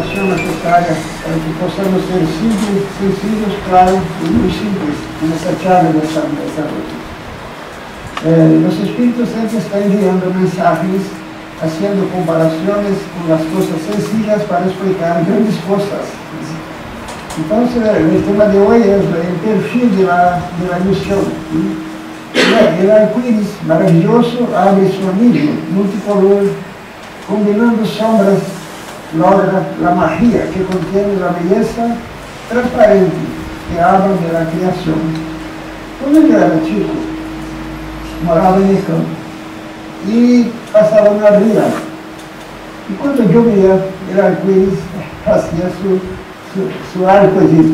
información necesaria para que possamos ser simples, sencillos, claros y muy simples en esta charla de esta noche. Los espíritus siempre están enviando mensajes, haciendo comparaciones con las cosas sencillas para explicar grandes cosas. Entonces, el tema de hoy es el perfil de la ilusión. El arcoíris maravilloso abre su anillo multicolor, combinando sombras, logra la magia que contiene la belleza transparente que habla de la creación. Cuando yo era chico, moraba en el campo y pasaba una ría. Y cuando llovía, el arcoíris hacía su arcoíris.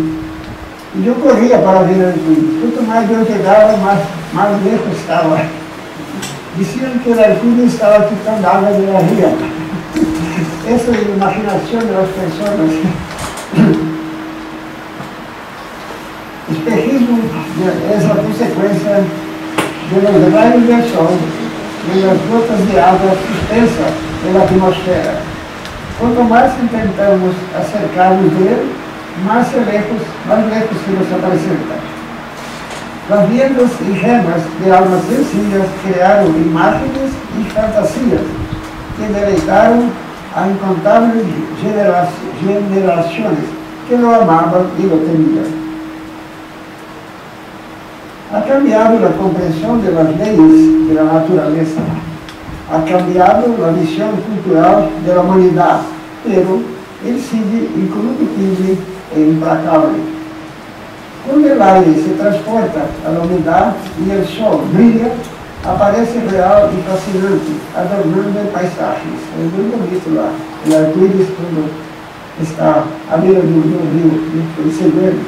Y yo corría para ver el arcoíris. Cuanto más yo llegaba, más lejos estaba. Decían que el arcoíris estaba quitando agua de la ría. Esa es la imaginación de las personas. Espejismo es la consecuencia de los rayos del sol, de las gotas de agua suspensas en la atmósfera. Cuanto más intentamos acercarnos de él, más lejos se nos apresenta. Las viendas y gemas de almas sencillas crearon imágenes y fantasías que deleitaron a incontables generaciones que lo amaban y lo temían. Ha cambiado la comprensión de las leyes de la naturaleza, ha cambiado la visión cultural de la humanidad, pero él sigue incorruptible e implacable. Cuando el aire se transporta a la humedad y el sol brilla, aparece real y fascinante, adornando paisajes. Es muy bonito lá, el arcoíris cuando está a beira do rio, se verde.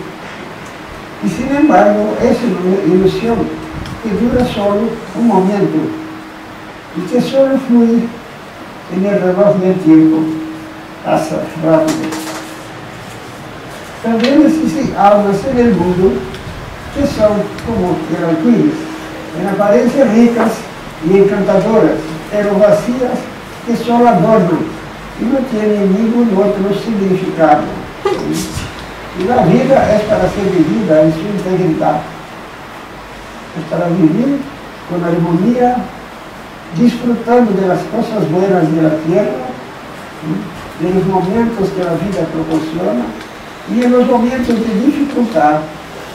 Y sin embargo, es una ilusión que dura solo un momento y que solo fluye en el reloj del tiempo. Pasa rápido. También existen almas en el mundo que son como el arcoíris, en apariencia ricas y encantadoras, pero vacías que solo adornan y no tienen ningún otro significado. Y la vida es para ser vivida en su integridad. Es para vivir con armonía, disfrutando de las cosas buenas de la tierra, de los momentos que la vida proporciona, y en los momentos de dificultad,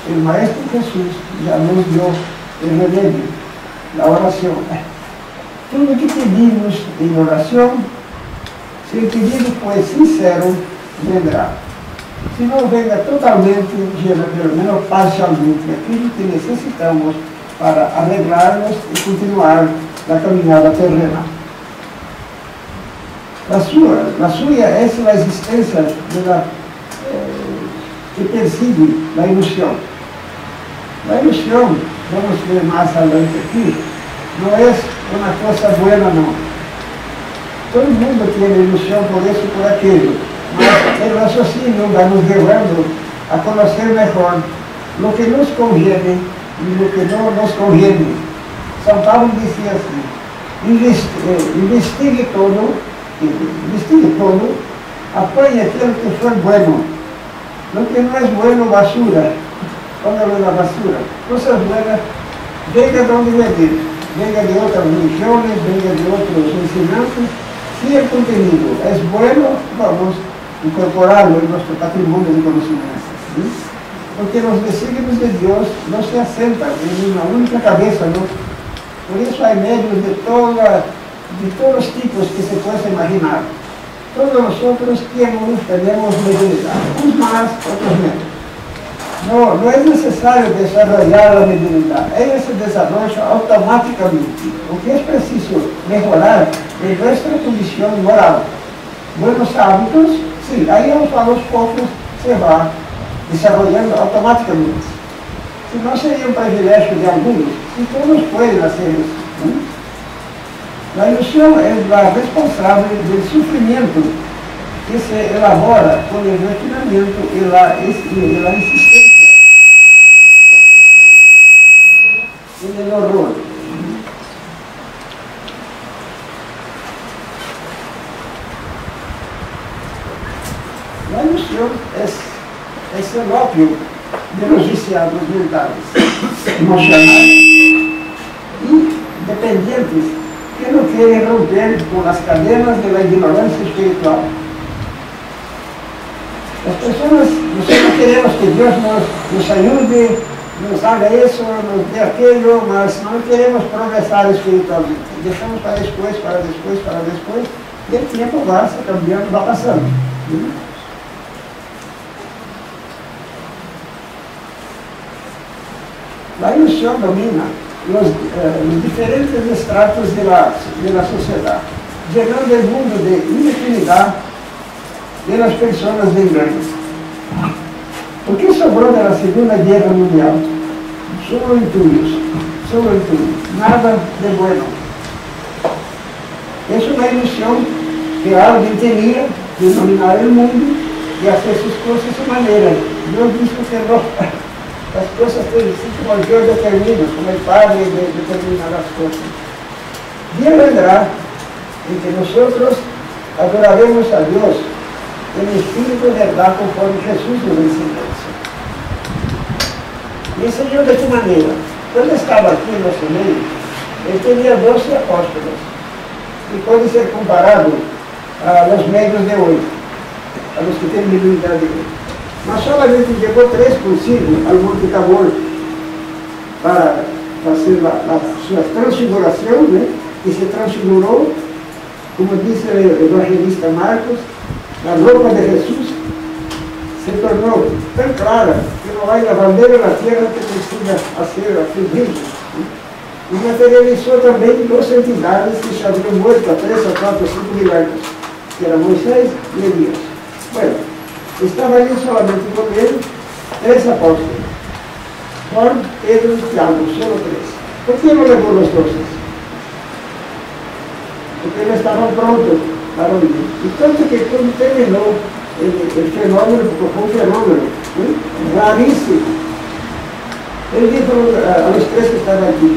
el Maestro Jesús ya nos dio el remedio, la oración. Todo lo que pedimos en oración, si el pedido fue sincero, vendrá. Si no venga totalmente, llena pelo menos parcialmente aquilo que necesitamos para arreglarnos y continuar la caminada terrena. La suya es la existencia que persigue la ilusión. La ilusión, vamos a ver más adelante aquí, no es una cosa buena, no. Todo el mundo tiene ilusión por eso y por aquello. Mas el raciocinio va nos llevando a conocer mejor lo que nos conviene y lo que no nos conviene. San Pablo decía así, investigue todo, apañe aquilo que fue bueno. Lo que no es bueno, basura. Póngalo en la basura. Cosas buenas, venga de donde venga. Venga de otras religiones, venga de otros enseñanzas. Si el contenido es bueno, vamos incorporarlo en nuestro patrimonio de conocimientos. ¿Sí? Porque los designios de Dios no se asentan en una única cabeza, ¿no? Por eso hay medios de todos los tipos que se puede imaginar. Todos nosotros tenemos mediunidad, unos más, otros menos. No es necesario desarrollar la mediunidad, ella se desarrolla automáticamente. Lo que es preciso mejorar es nuestra condición moral. Buenos hábitos, sí, ahí a los pocos se va desarrollando automáticamente. Si no sería un privilegio de algunos, y todos pueden hacer eso. ¿No? La ilusión es la responsable del sufrimiento que se elabora con el refinamiento y la insistencia en el horror. ilusión es el opio de los viciados mentales, emocionales y dependientes que no quieren romper con las cadenas de la ignorancia espiritual. Las personas, nosotros queremos que Dios nos ayude, nos haga eso, nos dé aquello, mas no queremos progresar espiritualmente. Dejamos para después, y el tiempo va cambiando, va pasando. La ilusión domina los diferentes estratos de la sociedad, llenando el mundo de infinidad de las personas de engaño. ¿Por qué sobró de la Segunda Guerra Mundial? Solo intuidos, nada de bueno. Es una ilusión que alguien tenía de dominar el mundo y hacer sus cosas a su manera. Dios dijo que no. Las cosas tienen que ser como Dios determina, como el Padre determina las cosas. Día vendrá en que nosotros adoraremos a Dios en espíritu y verdad conforme Jesús nos enseñó. Me enseñó de qué manera. Cuando estaba aquí en nuestro medio, él tenía 12 apóstolos, y puede ser comparado a los medios de hoy, a los que tienen divinidad de hoy. Mas solamente llegó 3 consigo al Monte Tabor para hacer su transfiguración, y se transfiguró, como dice el evangelista Marcos, la ropa de Jesús se tornó tan clara que no hay la bandera en la tierra que consiga hacer aquel brillo. Y materializó también 2 entidades que se habían muerto a 3, a 4, a 5 mil años, que eran Moisés y Elías. Bueno, estaba allí solamente con él 3 apóstoles, Juan, Pedro y Tiago, solo 3. ¿Por qué no levó los 12? Porque no estaban prontos para oír. Y tanto que cuando terminó el fenómeno, porque fue un fenómeno rarísimo, él dijo a los 3 que estaban aquí: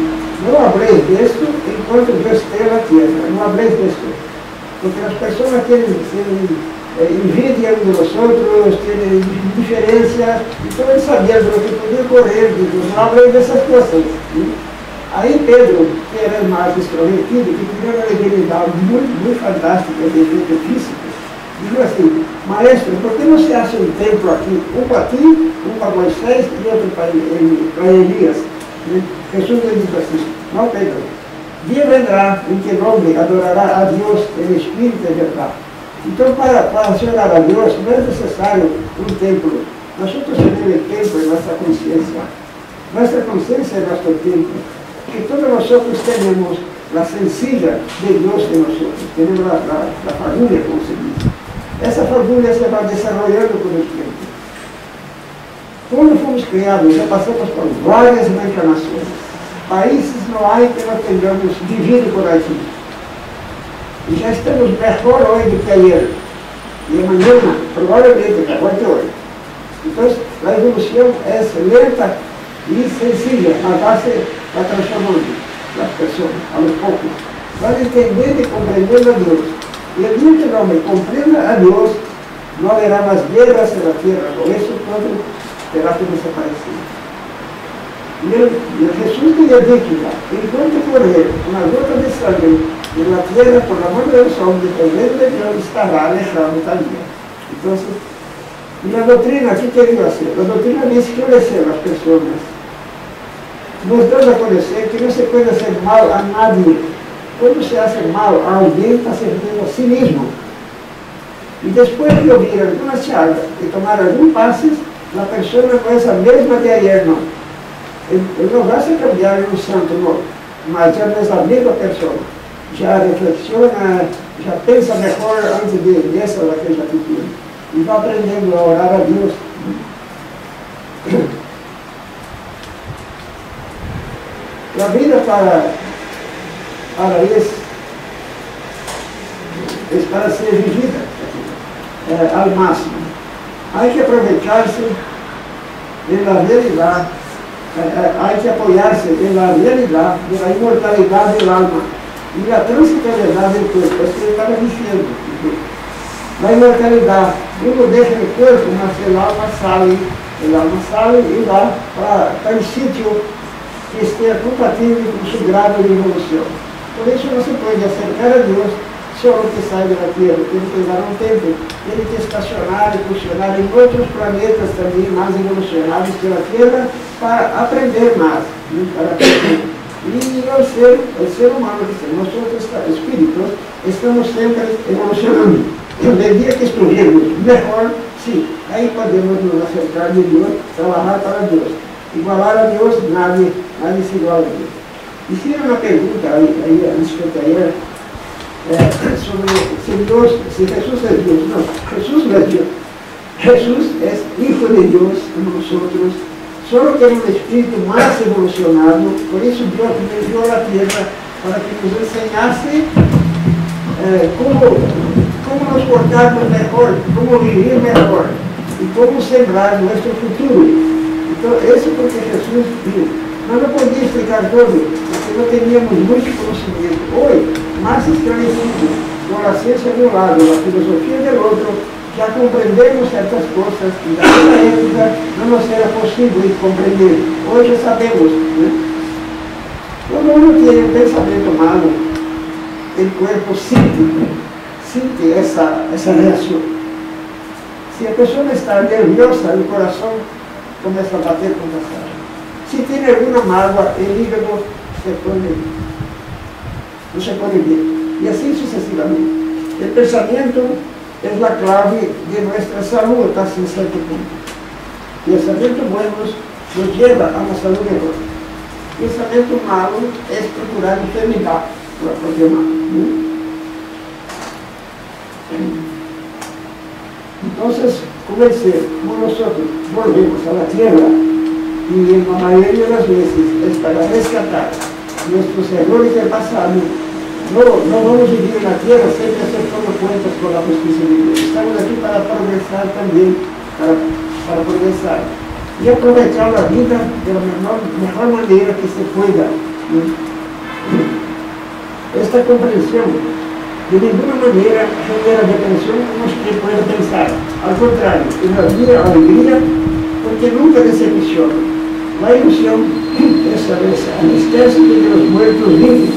no habléis de esto enquanto yo esté en la tierra, no habléis de esto, porque las personas tienen envidia unos de los otros, tienen diferencias, então él sabía de lo que podía ocurrir, dijo: no habléis de esas cosas. Aí Pedro, que era el más extrovertido, que tenía una debilidad muy fantástica de efecto físico, dijo assim: maestro, ¿por qué no se hace un templo aquí? Un para ti, un para Moisés y otro para Elías. Jesús le dijo así: no, Pedro, día vendrá en que el hombre adorará a Dios en espíritu y verdad. Entonces, para adorar a Dios no es necesario un templo. Nosotros tenemos el templo en nuestra conciencia. Nuestra conciencia es nuestro templo. Que todos nosotros tenemos la sencilla de Dios en nosotros. Tenemos la familia, como se dice. Esa familia se va desarrollando con el tiempo. Cuando fomos criados, ya pasamos por várias reencarnações. Países no hay que no tengamos vivido por aquí. Y ya estamos mejor hoy do que ayer. Y mañana, probablemente, mejor que hoy. Entonces, la evolución es lenta y sencilla, mas va transformando las personas a los pocos. Van entendiendo y comprendiendo a Dios. Y el día que el hombre comprenda a Dios, no habrá más guerras en la tierra. Por eso todo terá que desaparecer. Y el Jesús que ya dijo: enquanto correr una gota de sangre en la tierra por la mano de los hombres, el reino de Dios estará alejado tal día. Entonces, y la doctrina, ¿qué quería hacer? La doctrina dice florecer a las personas. Nos da a conocer que no se puede hacer mal a nadie. Cuando se hace mal a alguien, está servindo a sí mismo. Y después de oír alguna charla y tomar algún pases, la persona no es la misma de ayer, no. Él no va a cambiar en un santo, no. Mas ya no es la misma persona. Ya reflexiona, ya piensa mejor antes de esa o aquella actitud. Y va aprendiendo a orar a Dios. La vida para es para ser vivida al máximo. Hay que aprovecharse de la realidad, hay que apoyarse en la realidad de la inmortalidad del alma y la transitoriedad del cuerpo. Es que estaba diciendo. la inmortalidad. Uno deja el cuerpo, mas el alma sale y va para el sitio que esté compatible con su grado de evolución. Por eso no se puede acercar a Dios solo que sai de la Tierra, tiene que dar un tiempo, tiene que estacionar y funcionar en otros planetas también más evolucionados que la Tierra para aprender más, ¿no? Para aprender. Y el ser humano, nosotros espíritus, estamos siempre evolucionando. El día que estuvimos mejor, sí, ahí podemos nos acercar de Dios, trabajar para Dios. Igualar a Dios, nadie se iguala a Dios. Hicieron una pregunta ahí ayer, sobre si Jesús es Dios. No, Jesús no es Dios. Jesús es Hijo de Dios como nosotros, solo que es un espíritu más evolucionado. Por eso Dios me dio a la tierra para que nos enseñase cómo nos portarnos mejor, cómo vivir mejor y cómo sembrar nuestro futuro. Entonces, eso porque Jesús vio. Mas no podía explicar todo, porque no teníamos mucho conocimiento. Hoy, más esclarecido, con la ciencia de un lado, la filosofía del otro, ya comprendemos ciertas cosas que en aquella época no nos era posible comprender. Hoy ya sabemos, ¿no? Cuando uno tiene un pensamiento malo, el cuerpo siente esa reacción. Si la persona está nerviosa, el corazón comienza a bater con la. Si tiene alguna mágoa, el hígado no se pone bien. Y así sucesivamente. El pensamiento es la clave de nuestra salud hasta cierto punto. Pensamientos buenos nos lleva a una salud mejor. Pensamiento malo es procurar enfermedad por la propia mano. Entonces, como nosotros volvemos a la tierra, y en la mayoría de las veces es para rescatar nuestros errores del pasado. No vamos a vivir en la tierra siempre hacer todo cuentas con la justicia de Dios. Estamos aquí para progresar también, para progresar y aprovechar la vida de la mejor manera que se pueda, ¿no? Esta comprensión de ninguna manera genera depresión como usted puede pensar. Al contrario, irradia alegría porque nunca decepciona. La ilusión es anestésico de los muertos vivos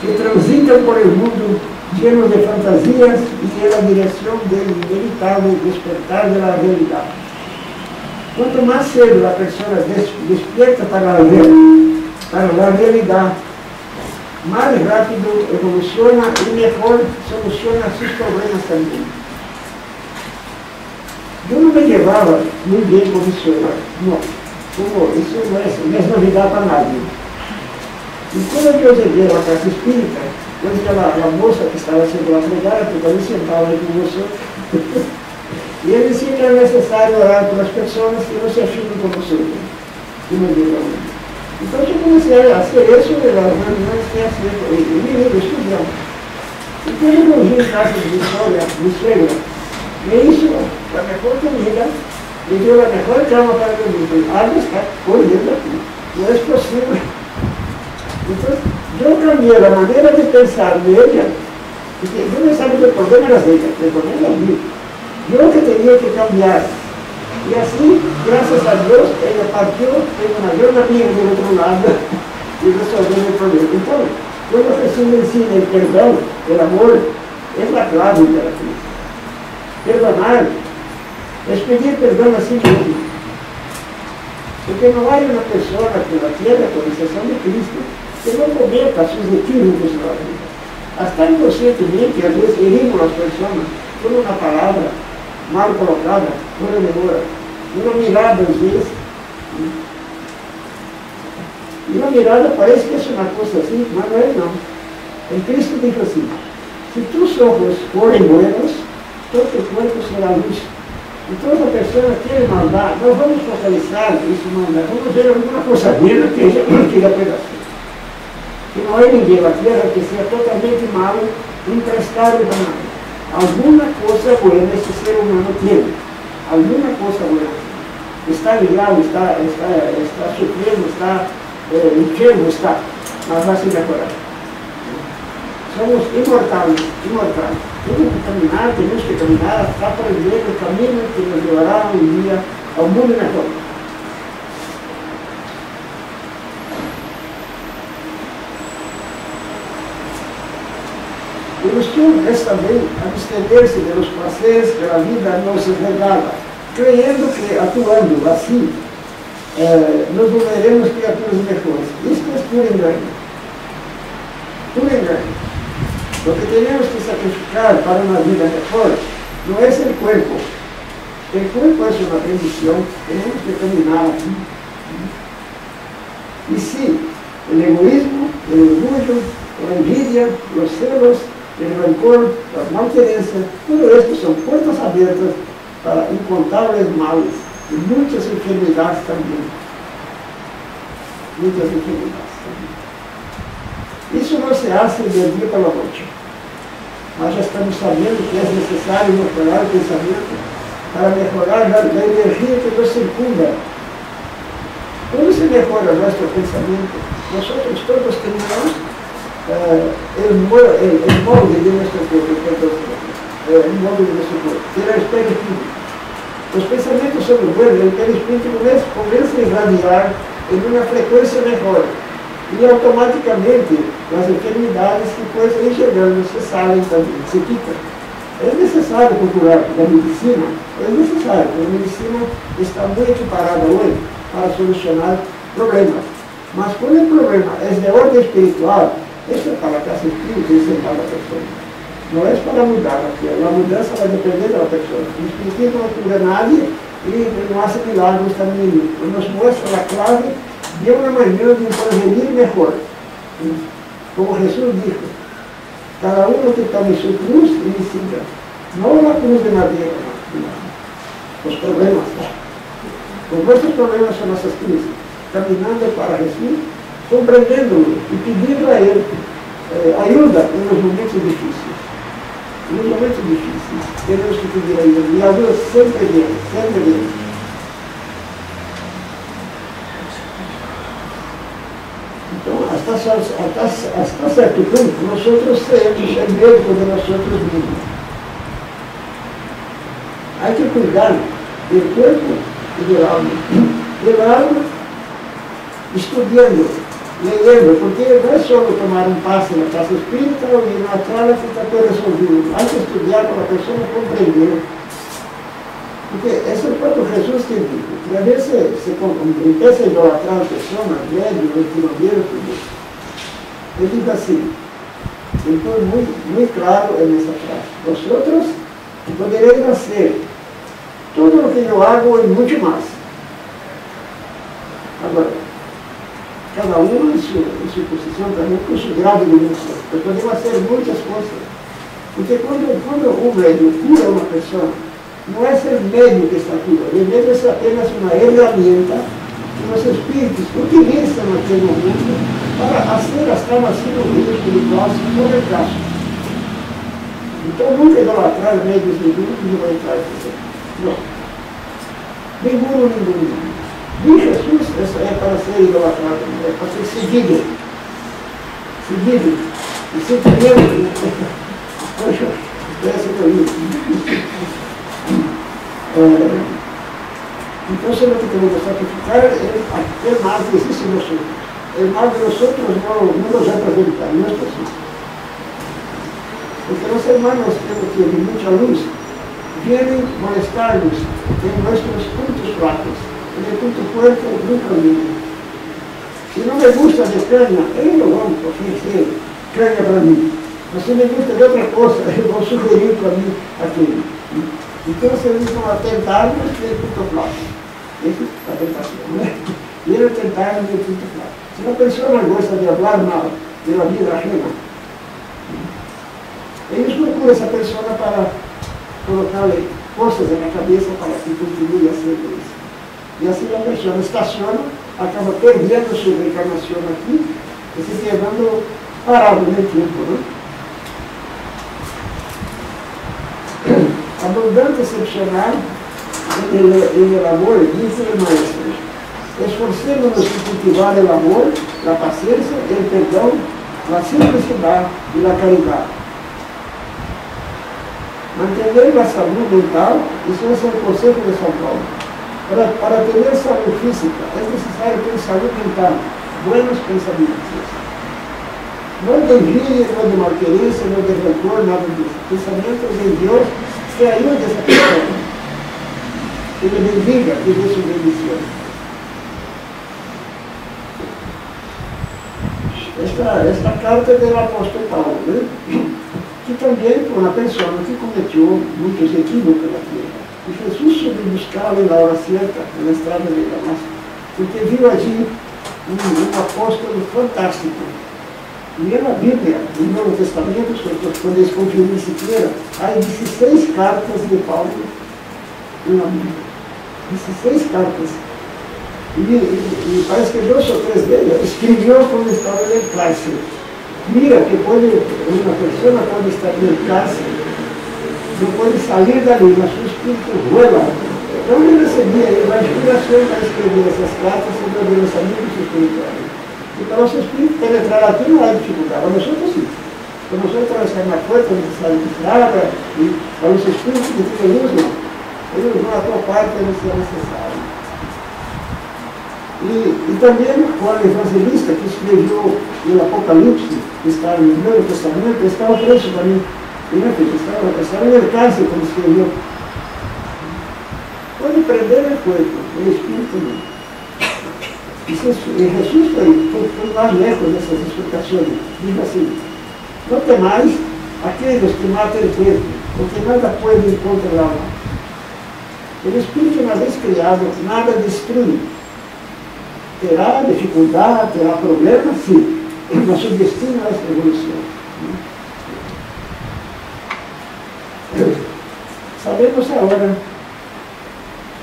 que transitan por el mundo llenos de fantasías y en la dirección del inevitable despertar de la realidad. Cuanto más cedo la persona despierta para la realidad, más rápido evoluciona y mejor soluciona sus problemas también. Yo no me llevaba muy bien con misionar, no, eso no es novedad para nadie. Y cuando yo llegué a la casa espírita, pues la moza que estaba haciendo la pregada, que también sentaba ahí con nosotros, y él decía que era necesario orar por las personas que no se afinan con nosotros, que no llegaban. Entonces yo comencé a hacer eso de las reuniones que hacía por ahí, y me iba estudiando. Y cuando yo vi en casa de mi suegra, me hizo la mejor comida, me dio la mejor cama para dormir. Algo está corriendo aquí, no es posible. Entonces, yo cambié la manera de pensar de ella, porque yo no sabía que el problema era de ella, el problema era mío. Yo que tenía que cambiar. Y así, gracias a Dios, ella partió, tengo una gran amiga del otro lado, y resolvió el problema. Entonces, cuando Jesús me enseña el perdón, el amor, es la clave de la vida. Perdonar es pedir perdón a sí mismo. Porque no hay una persona que la tierra, con excepción de Cristo, que no cometa sus equívocos en la vida. Hasta inconscientemente, a veces herimos a las personas con una palabra mal colocada, fuera de hora, una mirada às vezes. E uma mirada parece que é uma coisa assim, mas não é não. El Cristo dijo así: si tus ojos fueren buenos, todo tu cuerpo será luz. Entonces la persona tiene maldad, no vamos a focalizar en su maldad, vamos a ver alguna cosa buena que ella pueda hacer. Que no hay ninguém en la tierra que sea totalmente malo, imprestable para nada. Alguna cosa buena ese ser humano tiene, alguna cosa buena. Está ligado, está sufriendo, está enfermo, está, mas vai se mejorar. Somos inmortales, inmortales. Tenemos que caminar hasta aprender el camino que nos llevará un día a un mundo mejor. La ilusión es también abstenerse de los placeres que la vida nos regala, creyendo que actuando así nos volveremos criaturas mejores. Esto es puro engaño. Puro engaño. Lo que tenemos que sacrificar para una vida mejor no es el cuerpo. El cuerpo es una bendición, tenemos que caminar aquí. Y sí, el egoísmo, el orgullo, la envidia, los celos, el rencor, las malquerencias, todo esto son puertas abiertas para incontables males y muchas enfermedades también. Muchas enfermedades también. Eso no se hace del día para la noche. Mas já estamos sabendo que é necessário mejorar o pensamento para mejorar a energia que nos circunda. Quando se mejora nosso pensamento, nós todos temos el molde de nuestro cuerpo, el molde de nuestro cuerpo, que era el perispíritu. Los pensamientos son buenos, el perispíritu comienza a irradiar en una frecuencia mejor. E automaticamente as enfermidades que depois enxergando se sabem também, se quitam. É necessário procurar da medicina, é necessário, a medicina está muito equiparada hoje para solucionar problemas. Mas quando o problema é de ordem espiritual, isso é para a casa espírita, isso é para a pessoa. Não é para mudar aquilo, a mudança vai depender da pessoa. O espiritismo não cura nadie e não hace milagros também. Nos mostra a clave de uma maneira de prevenir melhor. Como Jesus dijo, cada uno que tome su cruz y me siga. No la cruz de madera, no. Los problemas. Los nuestros problemas son nuestras crisis. Caminando para Jesús, comprendiéndolo y pidiendo a Él ayuda en los momentos difíciles. En los momentos difíciles tenemos que pedir ayuda. Y la ayuda siempre viene, siempre viene. Hasta certo punto, nosotros seremos el médico de nosotros mismos. Hay que cuidar del cuerpo y del alma. Del alma, estudiando, leyendo, porque no es solo tomar un pase en la casa espírita o ir a la sala que está todo resolvido. Hay que estudiar para la persona comprender. Porque es el propio Jesús que dijo, que a veces se empieza a idolatrar a personas, médicos, estimadores, ele diz assim, ele foi muito claro nessa frase. Vosotros podereis hacer todo o que eu hago e muito mais. Agora, cada um em sua posição também com seu grado de dimensão. Nós podemos fazer muitas coisas. Porque quando um médico cura uma pessoa, não é ser médico que está curando. O médico é apenas uma ferramenta que os espíritos utilizam naquele momento para fazer as camas cirurgias espirituais sobre o caso. Então nunca idolatrar médicos nenhum que não vai entrar em você. Não. Nenhum. Nem Jesus é para ser idolatrado, é para ser seguido. Seguido. E simplesmente, poxa, parece que eu então, se não queremos sacrificar, é mal que existe em nós. El mal de nosotros no nos representa, no es posible. Porque los hermanos que tienen mucha luz vienen molestarnos en nuestros puntos flacos. En el punto fuerte nunca vienen. Si no me gusta de caña, ellos lo van a ofrecer caña para mí. Pero si me gusta de otra cosa, ellos van a sugerir para mí aquello. Entonces ellos van a tentarnos en el punto flaco. Esa es la tentación, ¿no? Vienen a tentarnos en el punto flaco. Si una persona gosta de hablar mal de la vida ajena, ellos procuran a esa persona para colocarle cosas en la cabeza para que continúe haciendo eso. Y así la persona estaciona, acaba perdiendo su reencarnación aquí y se quedando parado en el tiempo, ¿no? Abundante excepcional en el amor, dice el maestro. Esforcémonos en cultivar el amor, la paciencia, el perdón la simplicidad y la caridad. Mantener la salud mental, eso es el consejo de São Paulo. Para tener salud física es necesario tener salud mental, buenos pensamientos. No de envidia, no de malquerencia, no de rencor, nada disso. Pensamientos en Dios que ayude a esa persona, que le bendiga, que dé su bendición. Esta carta del apóstolo Paulo, né? Que também foi uma pessoa que cometeu muitos equívocos na terra. E Jesus soube buscá-lo na hora certa, na estrada de Damasco, porque viu ali um apóstolo fantástico. E na Bíblia, no Novo Testamento, quando eles confiram sequer, há 16 cartas de Paulo na Bíblia. 16 cartas. E parece que 2 ou 3 delas escreveu quando estava em cárcere. Mira que uma pessoa pode estar em cárcere, não pode sair dali, mas o espírito voa. Então ele recebia a inspiração para escrever essas cartas sobre os lançamentos espirituais. E para o seu espírito penetrar aqui não há dificuldade, a nós sim. Para nós atravessar uma porta necessária de estrada, e para o seu espírito que fica luz, não. Ele usou a tua parte para não ser necessário. E também o evangelista que escreveu o Apocalipse, que está no Novo Testamento, estava preso também. Estava em cárcere quando escreveu. Pode prender o corpo, o espírito não. E Jesus foi mais lejos dessas explicações. Diz assim: não temais aqueles que matam o corpo, porque nada pode controlá-lo. O espírito, uma vez criado, nada destrui. Terá dificuldade, terá problema, sim, mas o destino é essa evolução. Sabemos agora,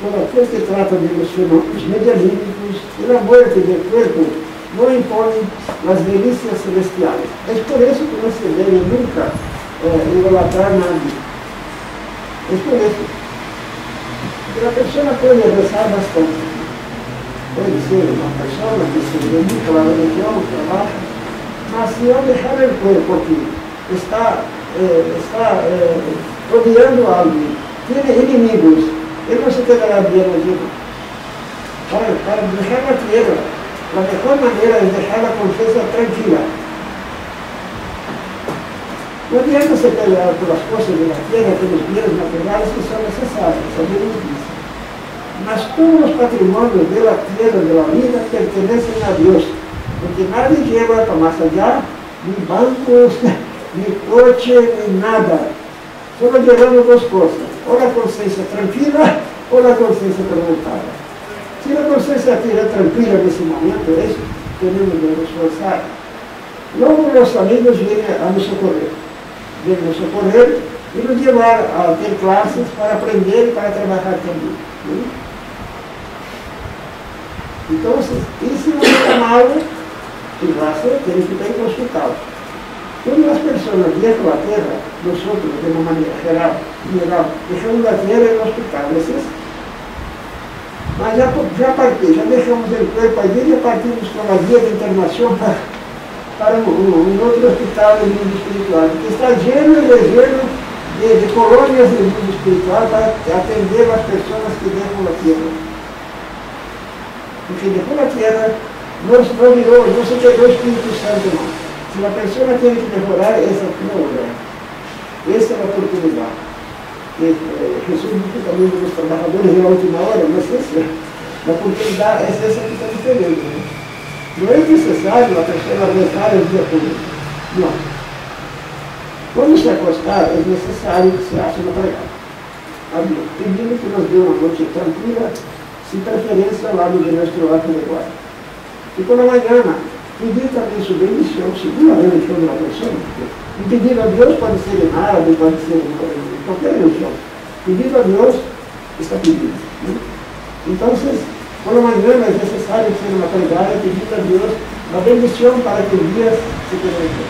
por aquilo que trata de los fenômenos medianímicos, e a morte do corpo não impõe as delícias celestiais. É por isso que não se deve nunca idolatrar nada. É por isso. Porque a pessoa pode rezar bastante. Pode ser uma pessoa que se dedica à religião, trabalha, mas se eu deixar o corpo aqui, está odiando alguém, tem inimigos, ele não se quedará bem na vida. Para deixar a terra, a melhor maneira é deixar a consciência tranquila. Não adianta se pelear pelas coisas da terra, pelos bens materiais que são necessários, sabemos disso. Mas todos os patrimônios da terra, da vida, pertencem a Deus, porque nadie lleva para mais allá, ni bancos, ni coche, ni nada. Só levamos 2 coisas, ou a consciência tranquila, ou a consciência atormentada. Se a consciência estiver tranquila nesse momento, é isso que temos de nos esforçar. Logo os amigos vêm a nos socorrer. Vêm nos socorrer e nos levar a ter classes para aprender e para trabalhar também. Então, e se não está mal, tem que ir para o hospital. Quando as pessoas viajam a terra, nós, de uma maneira geral, deixamos a terra no hospital. Mas já deixamos o corpo ali e já partimos com a via de internação para um outro hospital do mundo espiritual, que está lleno de colônias do mundo espiritual para atender as pessoas que deixam a terra. Porque depois da terra, não se pegou o Espírito Santo, não. Se a pessoa tem que melhorar, essa é a lugar. Essa é a oportunidade. Jesus disse também dos trabalhadores na última hora, mas a oportunidade é essa que está diferente. Né? Não é necessário a pessoa rezar o dia todo. Não. Quando se acostar, é necessário que se ache na pregada. Pedindo que nos dê uma noite tranquila, sem preferência ao lado de nosso arco de guarda. E pela manhã, pedir também sua bendição, segundo a religião da pessoa, e pedir a Deus pode ser em árabe, pode ser em qualquer religião. Pedir a Deus está pedindo. Né? Então, pela manhã é necessário ser uma pregada, pedir a Deus a bendição para que o dia se permita.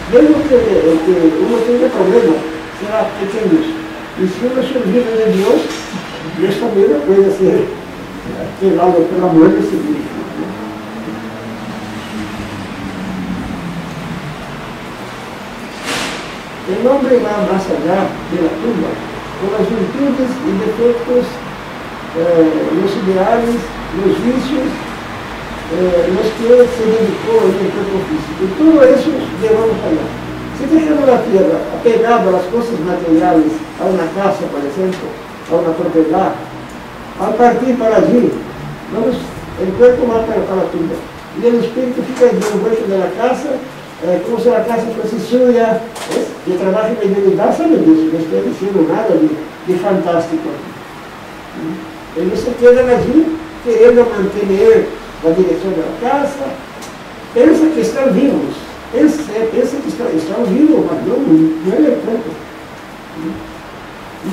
Mesmo que uno tenha problema, será pequenos. E se uno se olvida de Deus, Deus também não pode ser pelo amor de si. El hombre va más allá de la tumba, con las virtudes y defectos, los ideales, los vicios, los que se dedicó en el cuerpo físico. Y todo eso llevamos allá. Si dejamos la tierra apegado a las cosas materiales, a una casa, por ejemplo, a una propiedad, al partir para allí, el cuerpo va para la tumba. Y el espíritu fica envuelto de la casa, como si la casa fuese suya, y trabaja en mediunidad, sabe disso, no estoy diciendo nada de fantástico. Ellos se quedan allí queriendo mantener la dirección de la casa, pensa que están vivos, pensa que están vivos, mas no es el cuerpo. E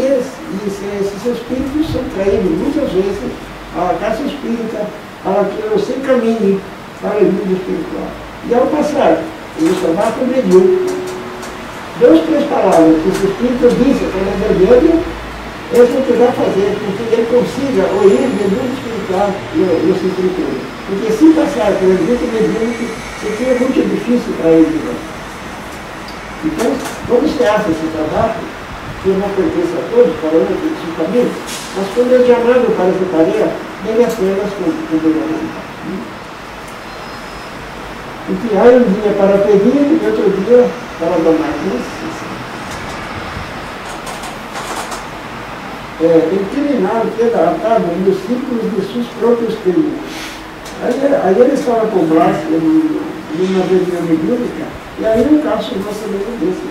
esses espíritos são traídos muitas vezes à casa espírita, a que você caminhe para o mundo espiritual. E ao passar, eles trabalham mediúnico. 2, 3 palavras que os espíritos dizem através da média, é o que vai fazer com que ele consiga ouvir o mundo espiritual e os espíritos. Porque se passar pelo mundo mediúnico, seria muito difícil para ele. Então, quando você acha esse trabalho, que não pertence a todos, para um especificamente, mas quando é chamado para essa tarefa, deve apenas cumprir. E que há um dia para pedir e outro dia para domar. El criminal queda atado nos círculos de seus próprios crimes. Ayer estava com Blas em uma reunião mediúnica, e aí um caso nosso desse.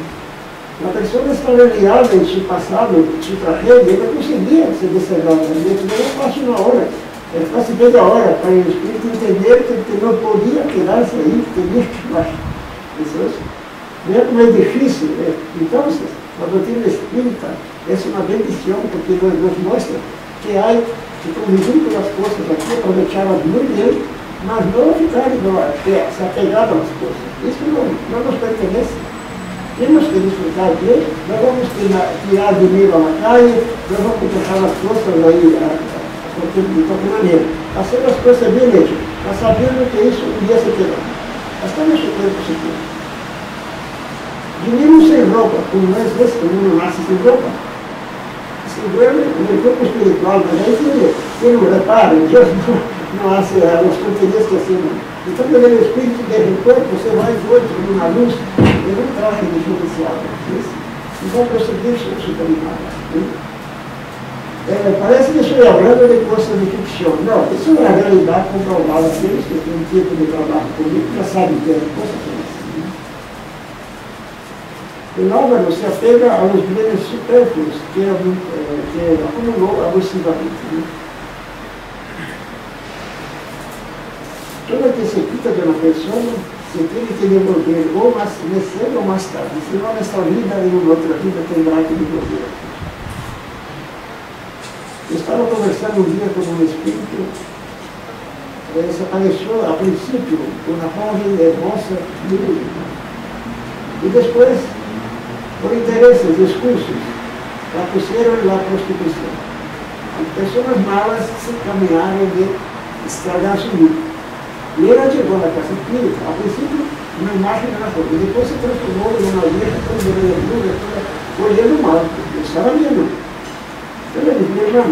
A pessoa estava ligada em seu passado, em sua tragédia, não conseguia se descerrar. Não fácil na hora. É quase meia hora para o espírito entender que não podia quedar-se aí, que tinha que ir lá. Veja como é difícil. Então, a doutrina espírita é uma bendição, porque nos mostra que há que conviver com as coisas aqui, aproveitar-las muito bem, mas não ficar se apegado às coisas. Isso não nos pertence. Temos que disfrutar bem, nós vamos tirar dinheiro à calle, nós vamos deixar as coisas aí de qualquer maneira. Fazendo as coisas bem hechas, mas sabendo que isso um dia se terá. Hasta nosso tempo se tem. Dinheiro sem roupa, como nós vemos, como não nasce sem roupa. Se duerme no corpo espiritual, mas aí se não repara, Deus não hace os conteúdos que assim. Então, quando o espírito deixa o corpo, você vai de outro, numa luz, e não traje de judicial. Então, você deixa isso terminado. Parece que estou falando de coisas de ficção. Não, isso é a realidade comprovada. Aqueles que têm um tipo de trabalho comigo já sabem que é coisa assim. O Álvaro se apega aos bens supérfluos que acumulou abusivamente. Toda que se quita de uma pessoa se tem que devolver ou mais cedo ou mais tarde. Se não nesta vida e em outra vida terá que devolver. Eu estava conversando um dia com um espírito, se apareceu a princípio uma jovem moça livre. E depois, por interesses escusos, la puseram na prostituição. As pessoas malas se caminharam de estragar sua vida. E ela chegou na casa espírita, a princípio, uma imagem na rua, e depois se transformou em uma vieja toda vermelha, olhando mal, eu estava vendo. Então ele disse, minha irmã,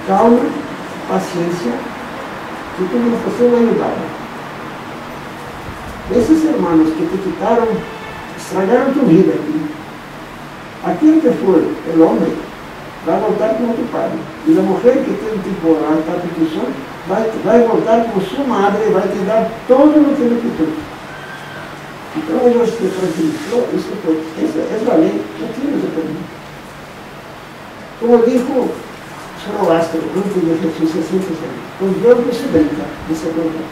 calma, paciência, que tudo você vai ajudar. Esses irmãos que te quitaram, estragaram tua vida aqui. Aquele que for o homem, vai voltar como tu pai. E a mulher que tem tipo a prostituição, vai voltar como sua madre e vai te dar todo o que ele quitou. Então ellos se tranquilizou, isso foi, essa é a lei, não tinha essa pergunta. Como dijo Zoroastro, antes de Jesús 60 anos, com Deus não se brinca, disse a pergunta.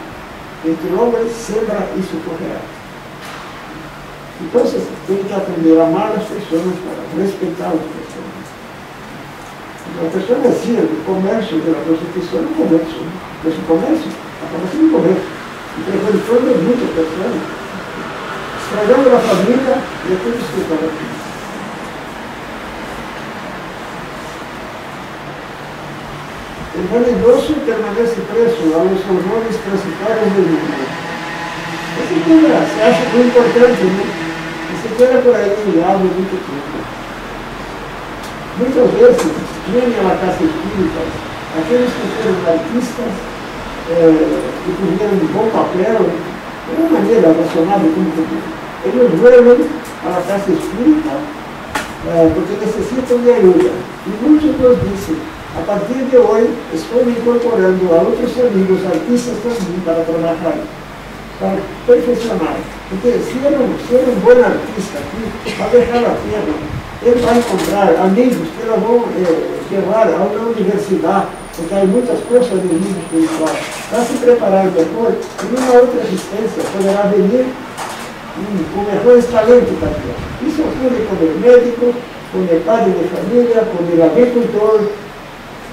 Entre o homem sembra e se correrá. Então, você tem que aprender a amar as pessoas, para respeitar as pessoas. A pessoa decide o comércio da prostituição é um comércio. Esse comércio acaba sendo um comércio. E prejudicando muitas pessoas, estragando a família e é tudo escutado aqui. O vanidoso permanece preso a los horrores transitórios do mundo. Você acha que é importante, né? se queda por aí ligado muito tempo. Muitas vezes, vêm a casa espírita, aqueles que foram artistas, que fizeram de bom papel, de uma maneira relacionada com o público. Eles vêm à casa espírita porque necessitam de ajuda. E muitos nos dizem, a partir de hoje, estou me incorporando a outros amigos artistas também para trabalhar, para perfeccionar. Porque se ele é um bom artista aqui, vai deixar a terra, ele vai encontrar amigos que vão levar a uma universidade, porque há muitas coisas no mundo espiritual, para se preparar depois, e numa outra existência poderá venir com melhores talentos também. Isso ocorre com o médico, com o padre de família, com o agricultor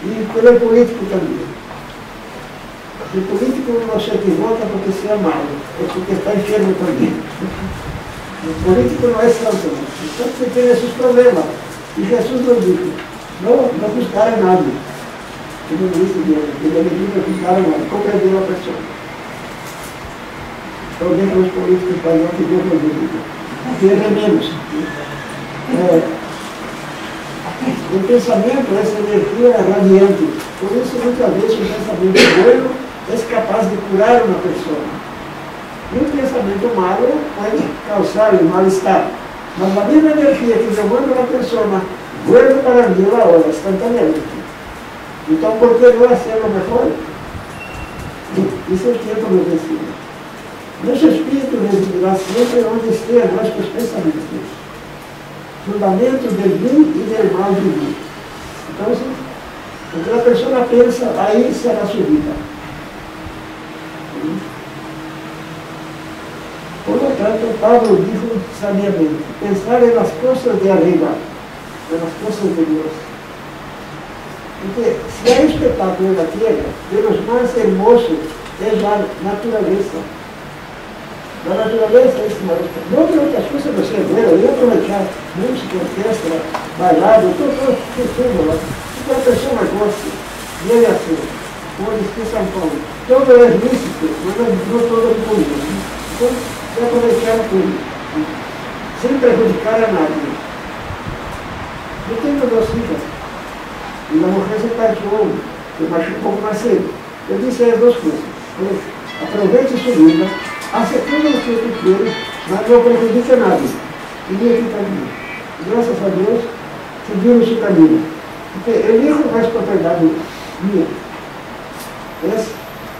e com o político também. O político não se equivoca porque se é malo, é porque está enfermo também. O político não é santo, então você tem esses problemas. E Jesus nos disse, não buscar nada. Ele não disse Deus, ele não buscar nada, compreendeu a pessoa. Então, dentro dos políticos espanhóis que Deus nos disse, aqui é menos. O pensamento, essa energia é radiante. Por isso, muitas vezes, o pensamento bueno é capaz de curar uma pessoa. E o pensamento malo pode causar um mal-estar. Mas a mesma energia que eu mando uma pessoa, vuelve para mim a hora, instantaneamente. Então, por que não hacerlo mejor? Isso é o tempo nos ensina. Nosso espírito residirá sempre onde estejam nossos pensamentos. Fundamento do bem e do mal divino. Então, o que a pessoa pensa, aí será sua vida. Por lo tanto, Pablo dijo sabiamente, pensar en las cosas de arriba, en las cosas de Dios. Porque si hay espetáculo en la tierra, de los más hermosos es la naturaleza. La naturaleza es maravillosa. No que otras cosas no sean buenas, yo aprovechar música, orquestra, bailado, todo lá. Porque a pessoa gosta, viene assim, como diz que São Paulo, todo é lícito, mas não todo é bonito. Então, é aproveitar tudo, sem prejudicar a nadie. Eu tenho 2 filhas, e a mulher se casou, eu machuquei um pouco mais cedo. Eu disse as 2 coisas. Aproveite sua vida, faça tudo o que você quer, mas não prejudique nada. E vem aqui também. Graças a Deus, seguiram o seu caminho. Porque eu elijo mais propriedade minha. Esse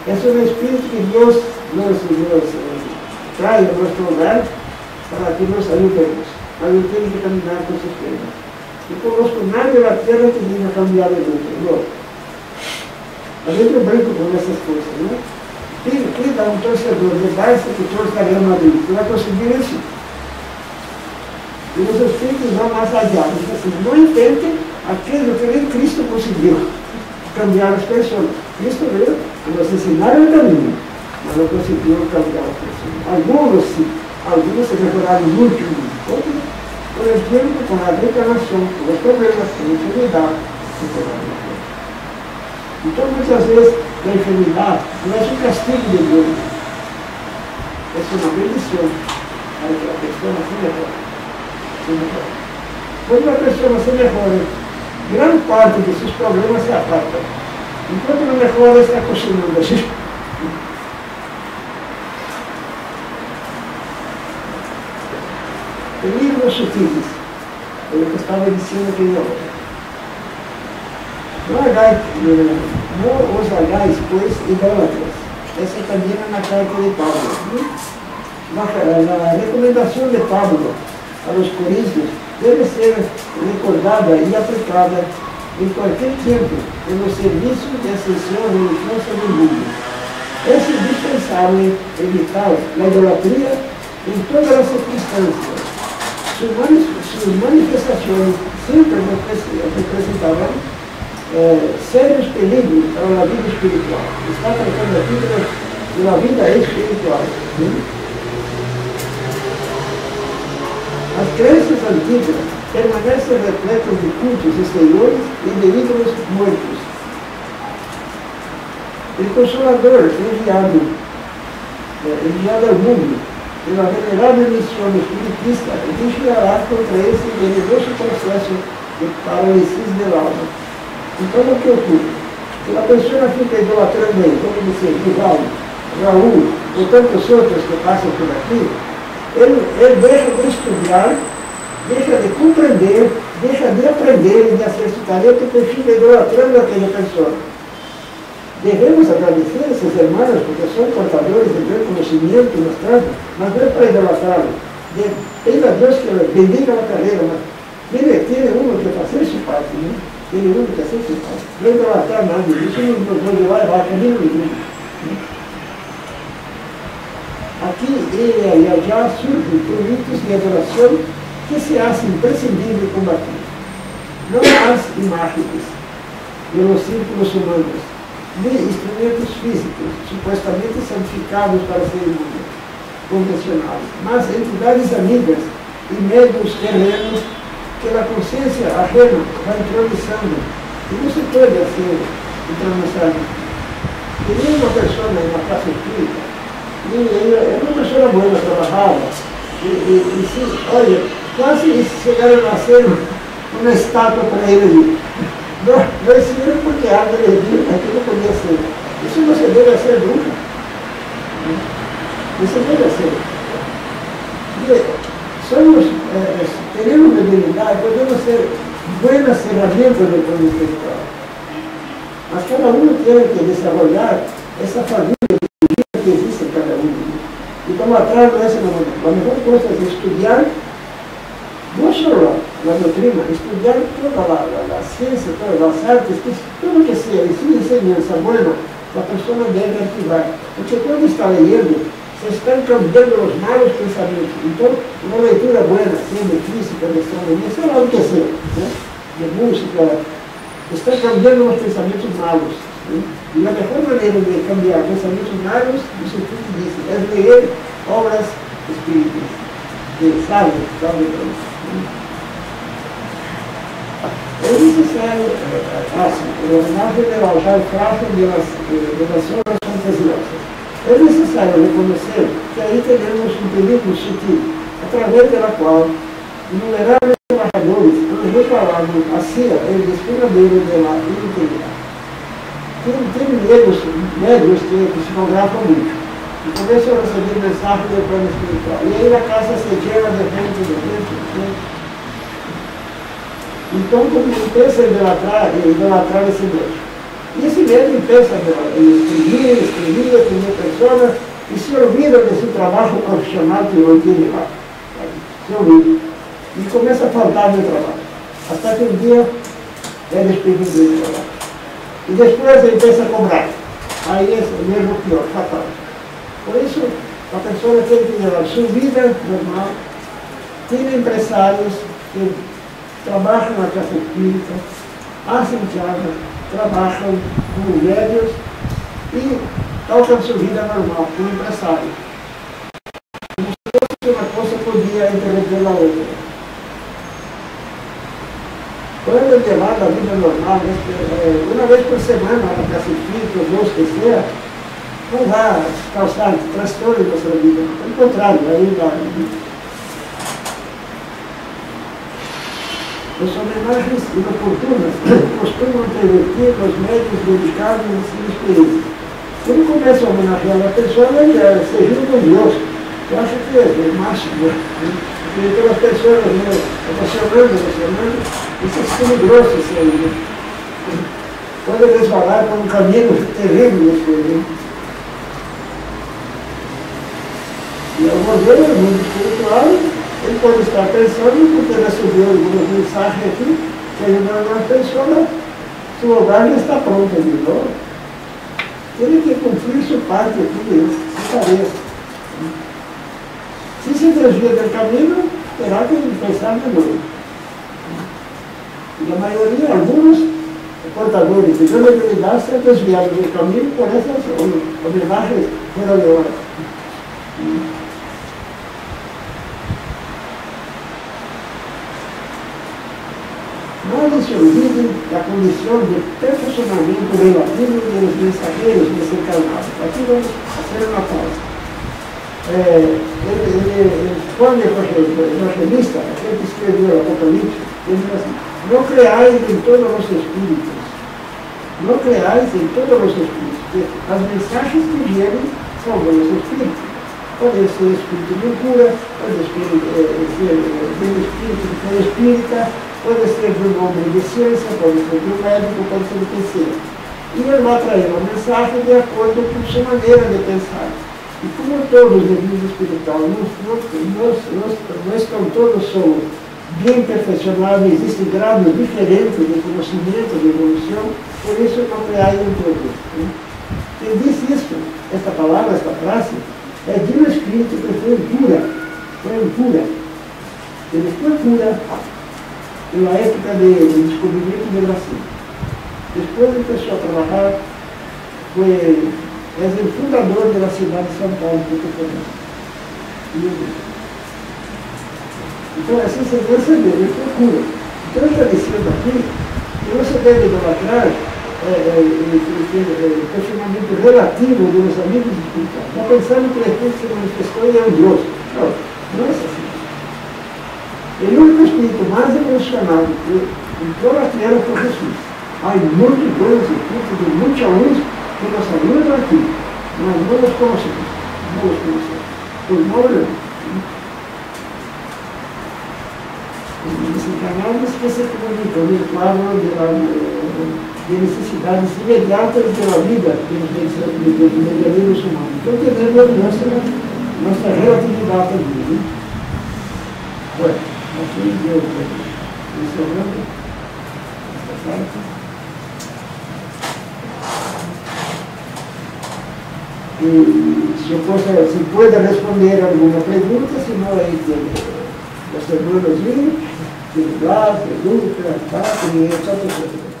é o espírito que Deus nos trae a nuestro hogar para que nos ayudemos. Mas eu tenho que caminhar com certeza. Eu conozco nadie da terra que venha cambiar de mundo. Não. A gente brinca com essas coisas, né? Quem dá um torcedor de Barça que torce a Real Madrid? Você vai conseguir isso? E os espíritos vão mais adiante. Assim, não intentem aquilo que nem Cristo conseguiu cambiar as pessoas. Cristo veio nos ensinar o caminho, mas não conseguiu cambiar as pessoas. Alguns sim, alguns se melhoraram muito, outros, por exemplo, com a reencarnação, com os problemas, com a enfermidade. Então, muitas vezes, a enfermidade não é um castigo de Deus, é uma bendição para que a pessoa se melhore. Quando a pessoa se melhora, grande parte de seus problemas se apartam. Enquanto não melhora, está cocinando assim. Livros sutis, é o que estava dizendo aquele hora. Não os hagais, pois, idólatras. Essa também é na carta de Pablo. Na recomendação de Pablo para os coríntios deve ser recordada e aplicada em qualquer tempo pelo serviço de ascensão religiosa do mundo. É indispensável evitar a idolatria em todas as circunstâncias. Suas manifestações sempre representavam sérios perigos para a vida espiritual. Está tratando aqui da vida espiritual. As crenças antigas permanecem repletas de cultos exteriores e de ídolos mortos. O Consolador enviado ao mundo pela venerável missão espiritista, vigiará contra esse venenoso processo de paralisia de alma. Então, o que ocorre? Se a pessoa fica idolatrando ele, como disse Rivaldo, Raul, ou tantos outros que passam por aqui, ele deixa de estudar, deixa de compreender, deixa de aprender e de acessar porque fica idolatrando aquela pessoa. Devemos agradecer esses irmãos porque são portadores de grande conhecimento, mostrando, mas não é para idolatrá-los. Pede a Deus que bendiga a carreira, mas tiene uno que fazer su parte, né? Tiene uno que hacer su parte. Não idolatrar nada, isso não pode levar a caminho nenhum. Aqui e allá surgem ritos de adoração que se hacen imprescindível combater. Não há imagens pelos círculos humanos, nem instrumentos físicos, supostamente santificados para cerimônias convencionais, mas entidades amigas e médiuns terrenos que a consciência ajena vai introduzindo. E não se pode assim introduzindo. Teria uma pessoa na classe espírita, e era uma pessoa boa, trabalhava, e se, olha, quase chegaram a ser uma estátua para ele ali. Não ensinam porque a árvore aquilo podia ser. Isso não se deve ser nunca. Isso deve ser. Somos, teremos debilidade, podemos ser buenas ferramentas do plano espiritual. Mas cada um tem que desenvolver essa família que existe em cada um. Então, atrás dessa a melhor coisa é estudar, não só a doutrina, estudar toda a ciência, todas as artes, tudo que seja enseñanza buena, a pessoa deve ativar. Porque quando está lendo, se estão cambiando os malos pensamentos. Então, uma leitura boa, assim, de física, de astronomia, sei lá o que seja, né? De música, está cambiando os pensamentos malos. Né? E a melhor maneira de cambiar pensamentos malos, no sentido disso, é ler obras espíritas, de sábios, é necessário, o homenagem de alojar o fraco de las obras fantasiosas. É necessário reconhecer que aí teremos um perigo sutil, através da qual inumeráveis trabalhadores han reparado assim o despedadeiro da integridade. Tem médios que psicografam muito. E começam a receber mensagens do plano espiritual. E aí a casa se llena de gente. Então, como começa a idolatrar esse médico. E esse médico pensa em escrever, atender pessoas, e se olvida desse trabalho profissional que ele tem lá. Se olvida. E começa a faltar no trabalho. Até que um dia é despedido do trabalho. E depois ele pensa a cobrar. Aí é mesmo pior, fatal. Por isso, a pessoa tem que levar sua vida normal. Tem empresários que trabalham na casa espírita, fazem casa, trabalham como médios e tocam sua vida normal, como empresário. Como se uma coisa podia interromper a outra. Quando é levado a vida normal, uma vez por semana, na casa espírita, ou Deus que seja, não vai causar transtorno na sua vida. Pelo contrário, aí vai. As homenagens inoportunas costumam perverter os médios dedicados a essa experiência. Quando começa a homenagear a pessoa, ele se jura com Deus. Eu acho que é o máximo. Porque pelas pessoas emocionando, isso é sendo grosso isso aí. Né? Quando eles falaram por um caminho terrível isso aí. E o modelo é muito espiritual. Ele pode estar pensando, porque recebeu algumas mensagens aqui, que ajudando uma pessoa, seu lugar já está pronto de novo. Ele tem que cumprir sua parte aqui, sua tarefa. Se se desvia do caminho, terá que pensar de novo. E a maioria, alguns portadores de grande habilidade são desviados do caminho por essas homenagens fora de hora. Não se olvidem da condição de perfeccionamento relativo dos mensageiros desencarnados. Aqui vamos fazer uma pausa. Quando é evangelista, aquele que escreveu o Apocalipse, ele diz assim: não creais em todos os espíritos. Não creais em todos os espíritos. Porque as mensagens que vierem são bons espíritos. Pode ser espírito de cura, pode ser espírito que foi espírita, pode ser de um homem de ciência, pode ser de um médico, pode ser de quem seja. E ele vai trazer uma mensagem de acordo com sua maneira de pensar. E como todos os níveis espirituais não estão todos são bem perfeccionados, existem graus diferentes de conhecimento, de evolução, por isso não creai um todo. Quem disse isso, esta palavra, esta frase, é de um espírito que foi impura. Ele foi pura pela época de descobrimento do Brasil. Depois ele começou a trabalhar, é o fundador da cidade de São Paulo, que eu conheço. Então, essa semelhança dele, ele foi pura. Então, ele está dizendo aqui que você deve idolatrar o questionamento relativo dos amigos espirituais. Já pensando que ele se manifestou e é um Deus. Não é assim. O único espírito mais evolucionado que entrou na Terra foi Jesus. Há muitos bons espíritos de muita luz que nós saímos aqui, mas não os conhecemos. Não os conhecemos. Por mal olhamos. Os encarnados que se comunicam, eles falam de necessidades imediatas da vida dos medianos humanos. Então, entendendo a nossa relatividade também. Ué, aqui deu encerrando esta parte. E se puder responder alguma pergunta, senão aí tem os hermanos Lino, Blas, Lucas, Pátria e etc.